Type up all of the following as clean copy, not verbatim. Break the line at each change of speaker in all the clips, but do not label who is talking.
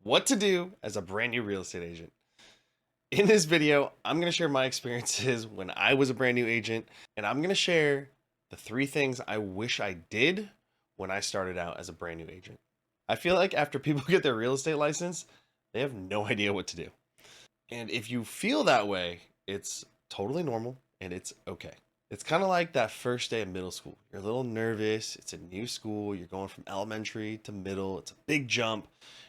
what to do as a brand new real estate agent. In this video, I'm going to share my experiences when I was a brand new agent, and I'm going to share the three things I wish I did when I started out as a brand new agent. I feel like after people get their real estate license, they have no idea what to do. And if you feel that way, it's totally normal and it's okay. It's kind of like that first day of middle school. You're a little nervous. It's a new school. You're going from elementary to middle. It's a big jump.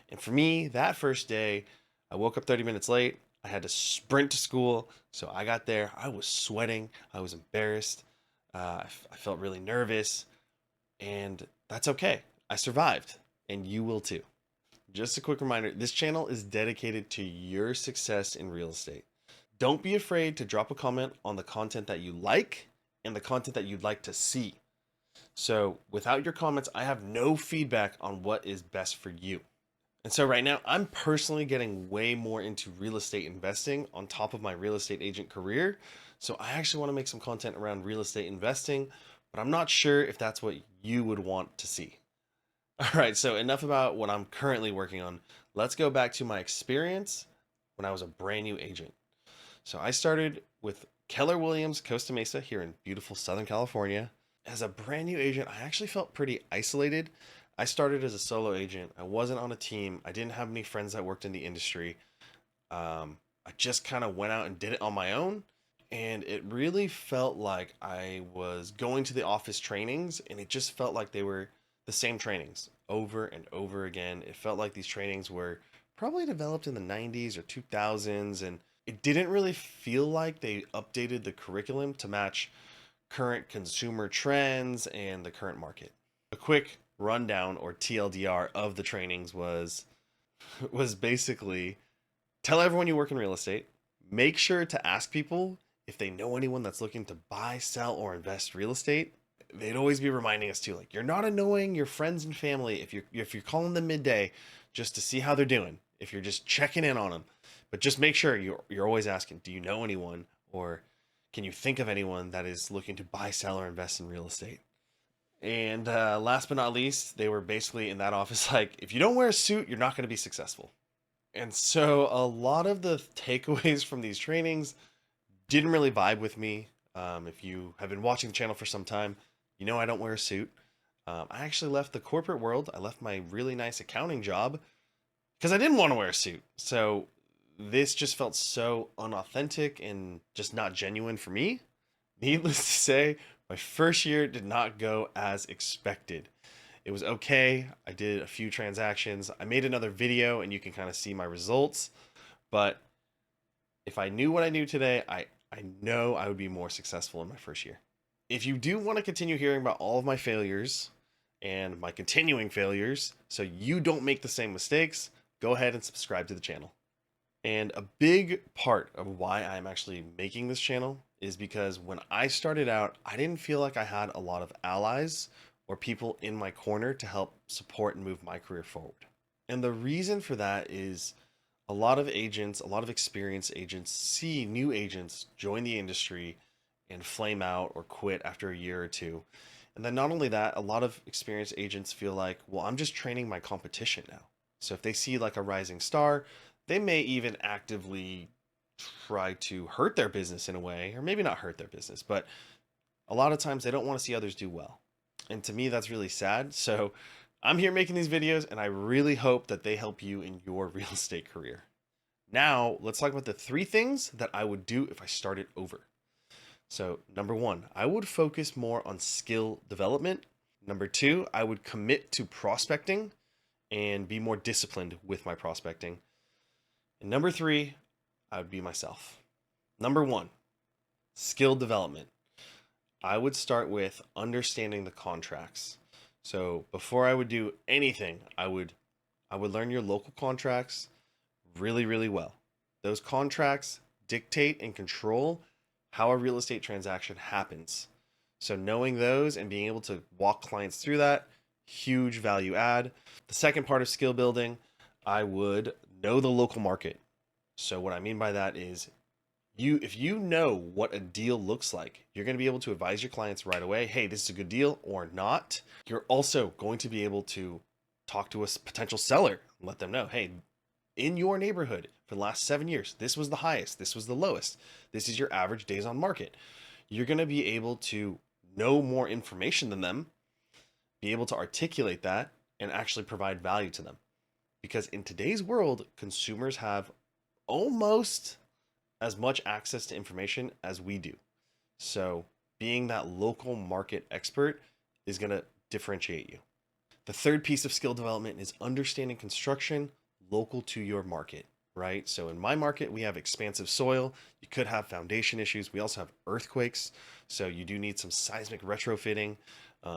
And for me, that first day, I woke up 30 minutes late. I had to sprint to school. So I got there. I was sweating. I was embarrassed. I felt really nervous. And that's okay. I survived. And you will too. Just a quick reminder, this channel is dedicated to your success in real estate. Don't be afraid to drop a comment on the content that you like and the content that you'd like to see. So without your comments, I have no feedback on what is best for you. And so right now, I'm personally getting way more into real estate investing on top of my real estate agent career. So I actually want to make some content around real estate investing, but I'm not sure if that's what you would want to see. All right, so enough about what I'm currently working on. Let's go back to my experience when I was a brand new agent. So I started with Keller Williams Costa Mesa here in beautiful Southern California. As a brand new agent, I actually felt pretty isolated. I started as a solo agent. I wasn't on a team. I didn't have any friends that worked in the industry. I just kind of went out and did it on my own. And it really felt like I was going to the office trainings, and it just felt like they were the same trainings over and over again. It felt like these trainings were probably developed in the 90s or 2000s, and it didn't really feel like they updated the curriculum to match current consumer trends and the current market. A quick rundown or TLDR of the trainings was basically tell everyone you work in real estate, make sure to ask people if they know anyone that's looking to buy, sell, or invest real estate. They'd always be reminding us too, like, you're not annoying your friends and family if you're calling them midday just to see how they're doing, if you're just checking in on them. But just make sure you're always asking, do you know anyone, or can you think of anyone that is looking to buy, sell, or invest in real estate? And last but not least, they were basically in that office like, if you don't wear a suit, you're not going to be successful. And so a lot of the takeaways from these trainings didn't really vibe with me. If you have been watching the channel for some time, you know I don't wear a suit. I actually left the corporate world. I left my really nice accounting job because I didn't want to wear a suit. So this just felt so unauthentic and just not genuine for me. Needless to say, my first year did not go as expected. It was okay. I did a few transactions. I made another video and you can kind of see my results. But if I knew what I knew today, I know I would be more successful in my first year. If you do want to continue hearing about all of my failures and my continuing failures so you don't make the same mistakes, go ahead and subscribe to the channel. And a big part of why I'm actually making this channel is because when I started out, I didn't feel like I had a lot of allies or people in my corner to help support and move my career forward. And the reason for that is a lot of agents, a lot of experienced agents see new agents join the industry and flame out or quit after a year or two. And then not only that, a lot of experienced agents feel like, well, I'm just training my competition now. So if they see like a rising star, they may even actively try to hurt their business in a way, or maybe not hurt their business, but a lot of times they don't want to see others do well. And to me, that's really sad. So I'm here making these videos, and I really hope that they help you in your real estate career. Now, let's talk about the three things that I would do if I started over. So, number one, I would focus more on skill development. Number two, I would commit to prospecting and be more disciplined with my prospecting. And number three, I would be myself. Number one, skill development. I would start with understanding the contracts. So before I would do anything, I would learn your local contracts really, really well. Those contracts dictate and control how a real estate transaction happens. So knowing those and being able to walk clients through that, huge value add. The second part of skill building, I would know the local market. So what I mean by that is if you know what a deal looks like, you're going to be able to advise your clients right away, hey, this is a good deal or not. You're also going to be able to talk to a potential seller and let them know, hey, in your neighborhood for the last 7 years. This was the highest, this was the lowest. This is your average days on market. You're going to be able to know more information than them, be able to articulate that, and actually provide value to them. Because in today's world, consumers have almost as much access to information as we do. So, being that local market expert is going to differentiate you. The third piece of skill development is understanding construction local to your market, right? So, in my market, we have expansive soil. You could have foundation issues. We also have earthquakes. So, you do need some seismic retrofitting.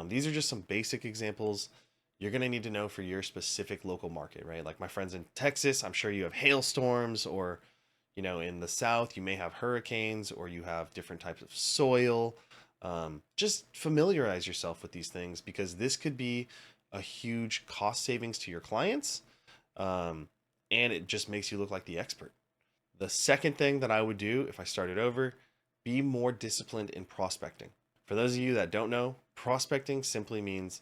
These are just some basic examples you're going to need to know for your specific local market, right? Like my friends in Texas, I'm sure you have hailstorms, or in the South, you may have hurricanes, or you have different types of soil. Just familiarize yourself with these things, because this could be a huge cost savings to your clients. And it just makes you look like the expert. The second thing that I would do if I started over, be more disciplined in prospecting. For those of you that don't know, prospecting simply means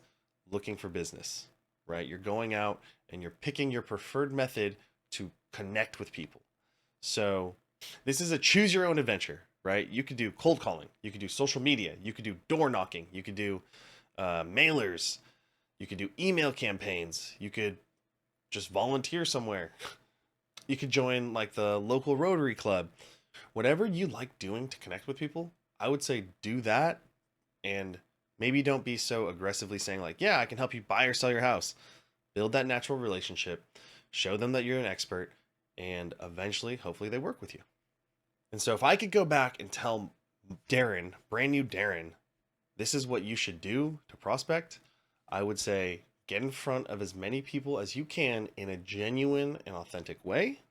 looking for business, right? You're going out and you're picking your preferred method to connect with people. So this is a choose your own adventure, right? You could do cold calling, you could do social media, you could do door knocking, you could do mailers, you could do email campaigns, you could just volunteer somewhere, you could join like the local Rotary Club. Whatever you like doing to connect with people, I would say do that. And maybe don't be so aggressively saying like, yeah, I can help you buy or sell your house. Build that natural relationship, show them that you're an expert, and eventually, hopefully, they work with you. And so if I could go back and tell Darren, brand new Darren, this is what you should do to prospect, I would say get in front of as many people as you can in a genuine and authentic way.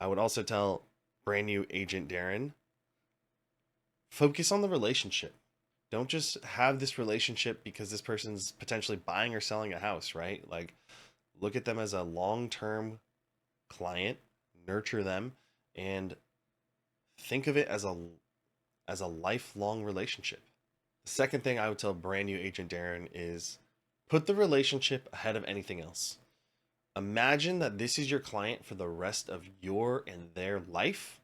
I would also tell brand new agent Darren, focus on the relationship. Don't just have this relationship because this person's potentially buying or selling a house, right? Like, look at them as a long-term client, nurture them, and think of it as a lifelong relationship. The second thing I would tell brand new agent Darren is put the relationship ahead of anything else. Imagine that this is your client for the rest of your and their life,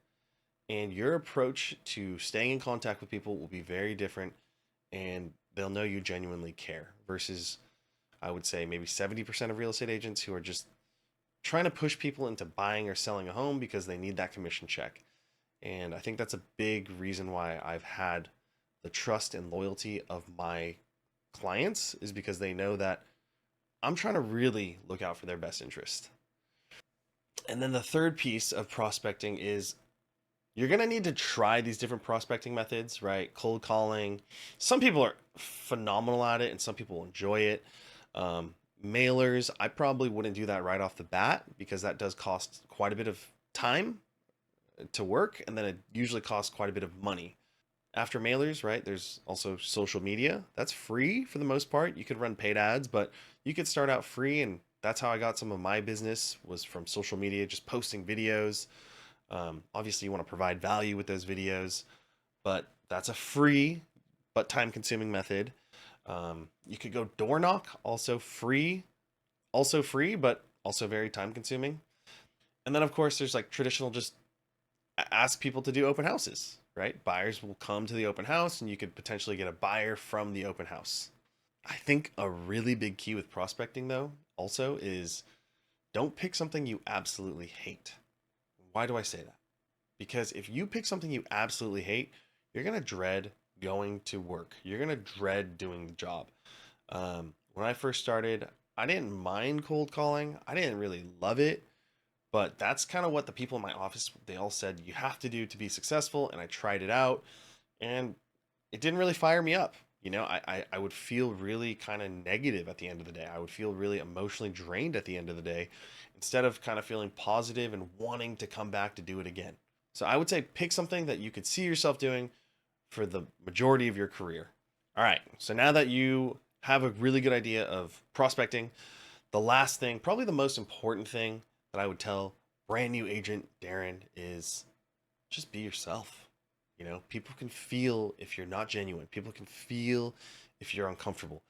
and your approach to staying in contact with people will be very different, and they'll know you genuinely care, versus I would say maybe 70% of real estate agents who are just trying to push people into buying or selling a home because they need that commission check. And I think that's a big reason why I've had the trust and loyalty of my clients, is because they know that I'm trying to really look out for their best interest. And then the third piece of prospecting is you're going to need to try these different prospecting methods, right? Cold calling. Some people are phenomenal at it and some people enjoy it. Mailers, I probably wouldn't do that right off the bat because that does cost quite a bit of time to work, and then it usually costs quite a bit of money. After mailers, right, there's also social media. That's free for the most part. You could run paid ads, but you could start out free, and that's how I got some of my business, was from social media, just posting videos. Obviously, you want to provide value with those videos, but that's a free but time-consuming method. You could go door knock, also free, but also very time-consuming. And then, of course, there's like traditional, just ask people to do open houses, right? Buyers will come to the open house, and you could potentially get a buyer from the open house. I think a really big key with prospecting, though, also is don't pick something you absolutely hate. Why do I say that? Because if you pick something you absolutely hate, you're going to dread going to work. You're going to dread doing the job. When I first started, I didn't mind cold calling. I didn't really love it, but that's kind of what the people in my office, they all said you have to do to be successful. And I tried it out, and it didn't really fire me up. I would feel really kind of negative at the end of the day. I would feel really emotionally drained at the end of the day, instead of kind of feeling positive and wanting to come back to do it again. So I would say pick something that you could see yourself doing for the majority of your career. All right. So now that you have a really good idea of prospecting, the last thing, probably the most important thing that I would tell brand new agent Darren is just be yourself. People can feel if you're not genuine. People can feel if you're uncomfortable.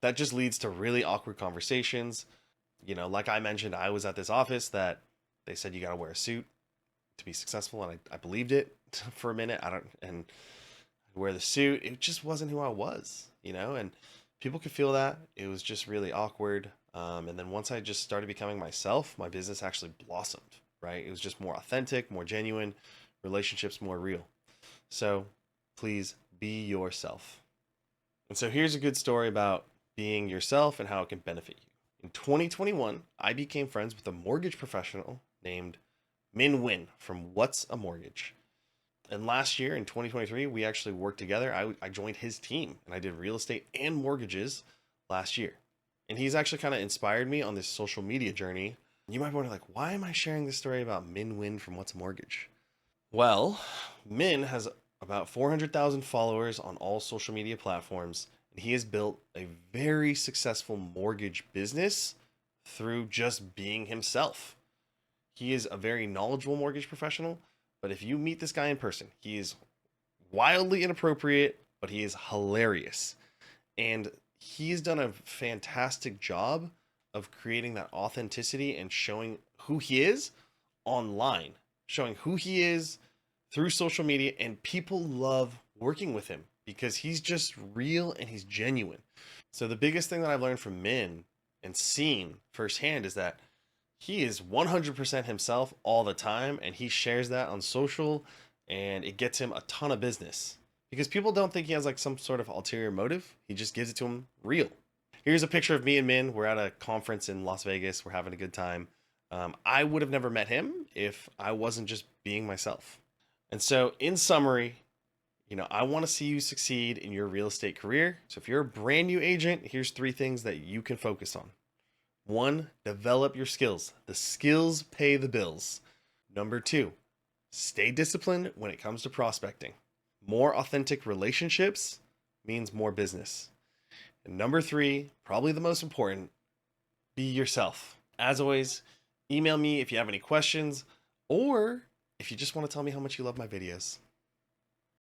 That just leads to really awkward conversations. Like I mentioned, I was at this office that They said you got to wear a suit to be successful, and I believed it for a minute. I don't and wear the suit. It just wasn't who I was, and people could feel that. It was just really awkward. And then once I just started becoming myself, my business actually blossomed, right? It was just more authentic, more genuine, relationships more real. So please be yourself. And so here's a good story about being yourself and how it can benefit you. In 2021, I became friends with a mortgage professional named Min Win from What's a Mortgage. And last year in 2023, we actually worked together. I joined his team and I did real estate and mortgages last year. And he's actually kind of inspired me on this social media journey. You might wonder, like, why am I sharing this story about Min Win from What's a Mortgage? Well, Min has about 400,000 followers on all social media platforms, and he has built a very successful mortgage business through just being himself. He is a very knowledgeable mortgage professional, but if you meet this guy in person, he is wildly inappropriate, but he is hilarious. And he's done a fantastic job of creating that authenticity and showing who he is online, showing who he is through social media, and people love working with him because he's just real and he's genuine. So the biggest thing that I've learned from Min and seen firsthand is that he is 100% himself all the time, and he shares that on social, and it gets him a ton of business because people don't think he has like some sort of ulterior motive. He just gives it to them real. Here's a picture of me and Min. We're at a conference in Las Vegas. We're having a good time. I would have never met him if I wasn't just being myself. And so, in summary, I want to see you succeed in your real estate career. So, if you're a brand new agent, here's three things that you can focus on. One, develop your skills. The skills pay the bills. Number two, stay disciplined when it comes to prospecting. More authentic relationships means more business. And number three, probably the most important, be yourself. As always, email me if you have any questions or if you just want to tell me how much you love my videos.